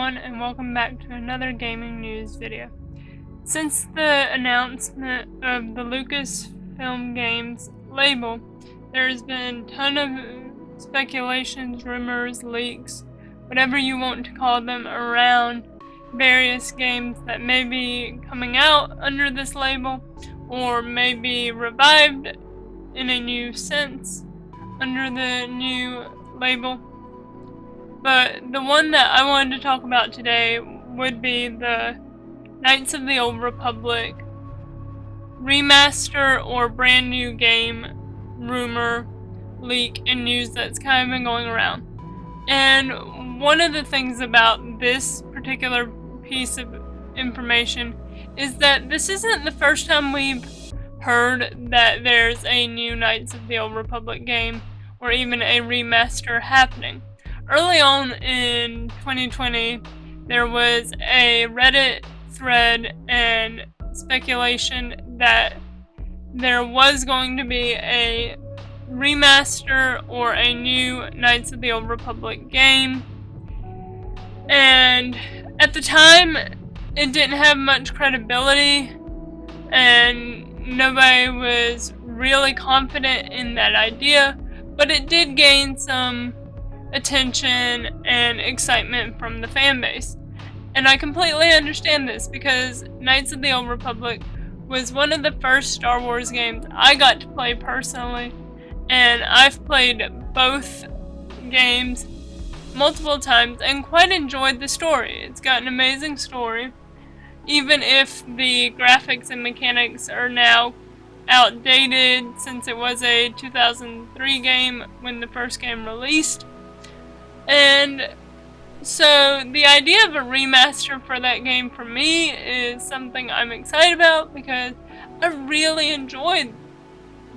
everyone, and welcome back to another gaming news video. Since the announcement of the Lucasfilm Games label, there's been a ton of speculations, rumors, leaks, whatever you want to call them, around various games that may be coming out under this label or may be revived in a new sense under the new label. But the one that I wanted to talk about today would be the Knights of the Old Republic remaster or brand new game rumor, leak, and news that's kind of been going around. And one of the things about this particular piece of information is that this isn't the first time we've heard that there's a new Knights of the Old Republic game or even a remaster happening. Early on in 2020, there was a Reddit thread and speculation that there was going to be a remaster or a new Knights of the Old Republic game. And at the time, it didn't have much credibility, and nobody was really confident in that idea, but it did gain some attention and excitement from the fan base. And I completely understand this because Knights of the Old Republic was one of the first Star Wars games I got to play personally, and I've played both games multiple times and quite enjoyed the story. It's got an amazing story, even if the graphics and mechanics are now outdated since it was a 2003 game when the first game released. And so the idea of a remaster for that game for me is something I'm excited about because I really enjoyed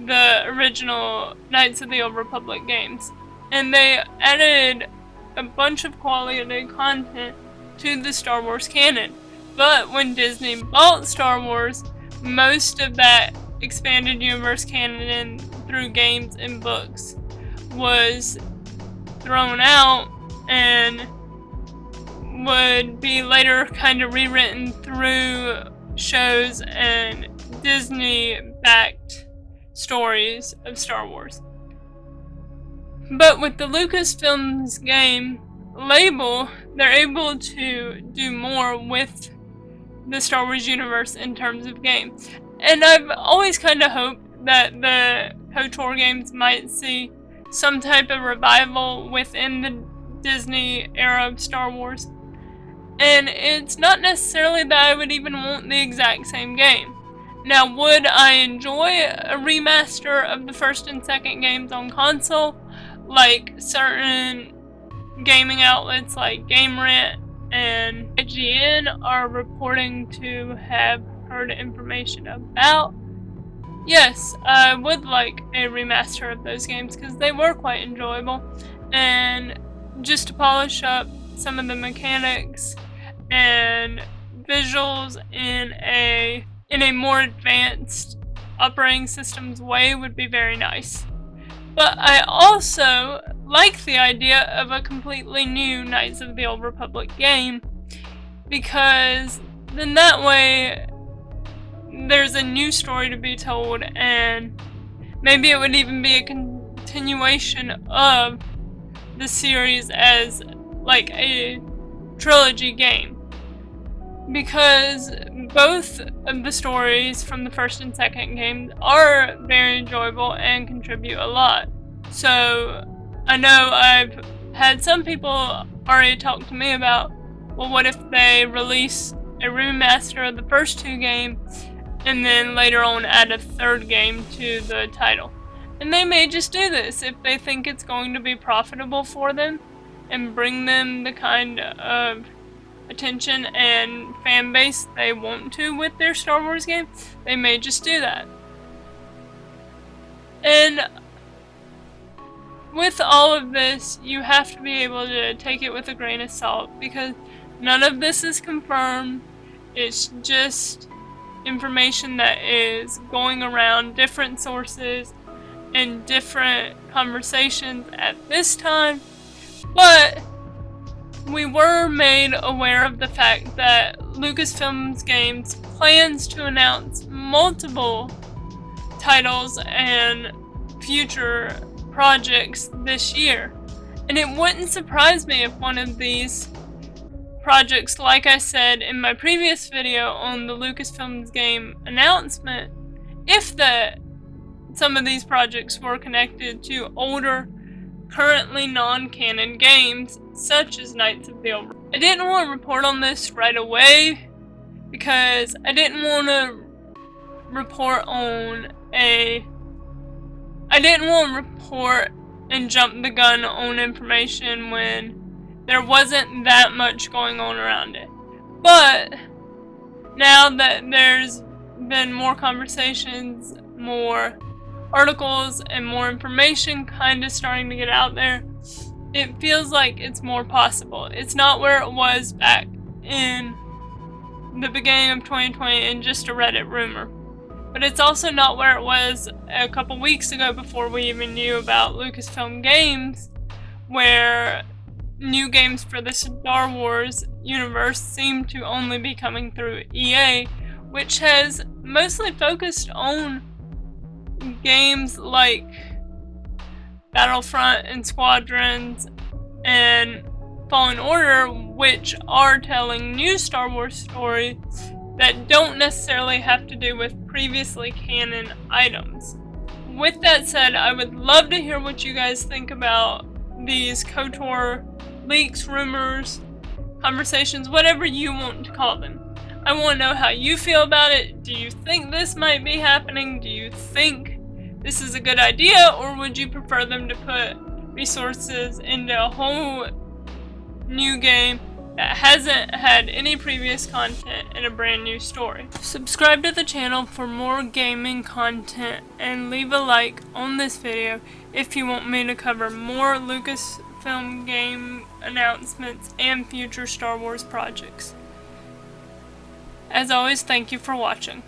the original Knights of the Old Republic games, and they added a bunch of quality content to the Star Wars canon. But when Disney bought Star Wars, most of that expanded universe canon through games and books was thrown out and would be later kind of rewritten through shows and Disney-backed stories of Star Wars. But with the Lucasfilm's game label, they're able to do more with the Star Wars universe in terms of games. And I've always kind of hoped that the KOTOR games might see some type of revival within the Disney era of Star Wars. And it's not necessarily that I would even want the exact same game. Now, would I enjoy a remaster of the first and second games on console, like certain gaming outlets like Game Rant and IGN are reporting to have heard information about? Yes, I would like a remaster of those games because they were quite enjoyable, and just to polish up some of the mechanics and visuals in a more advanced operating systems way would be very nice. But I also like the idea of a completely new Knights of the Old Republic game, because then that way there's a new story to be told, and maybe it would even be a continuation of the series as like a trilogy game, because both of the stories from the first and second games are very enjoyable and contribute a lot. So I know I've had some people already talk to me about, well, what if they release a remaster of the first two games and then later on add a third game to the title? And they may just do this if they think it's going to be profitable for them and bring them the kind of attention and fan base they want to with their Star Wars game. They may just do that. And with all of this, you have to be able to take it with a grain of salt, because none of this is confirmed. It's just information that is going around different sources and different conversations at this time. But we were made aware of the fact that Lucasfilm Games plans to announce multiple titles and future projects this year. And it wouldn't surprise me if one of these projects, like I said in my previous video on the Lucasfilm game announcement, if some of these projects were connected to older, currently non-canon games, such as Knights of the Old Republic. I didn't want to report on this right away, because I didn't want to report and jump the gun on information when there wasn't that much going on around it. But now that there's been more conversations, more articles, and more information kind of starting to get out there, it feels like it's more possible. It's not where it was back in the beginning of 2020 and just a Reddit rumor. But it's also not where it was a couple weeks ago before we even knew about Lucasfilm Games, where new games for the Star Wars universe seem to only be coming through EA, which has mostly focused on games like Battlefront and Squadrons and Fallen Order, which are telling new Star Wars stories that don't necessarily have to do with previously canon items. With that said, I would love to hear what you guys think about these KOTOR leaks, rumors, conversations, whatever you want to call them. I want to know how you feel about it. Do you think this might be happening? Do you think this is a good idea, or would you prefer them to put resources into a whole new game that hasn't had any previous content and a brand new story? Subscribe to the channel for more gaming content and leave a like on this video if you want me to cover more Lucasfilm game announcements and future Star Wars projects. As always, thank you for watching.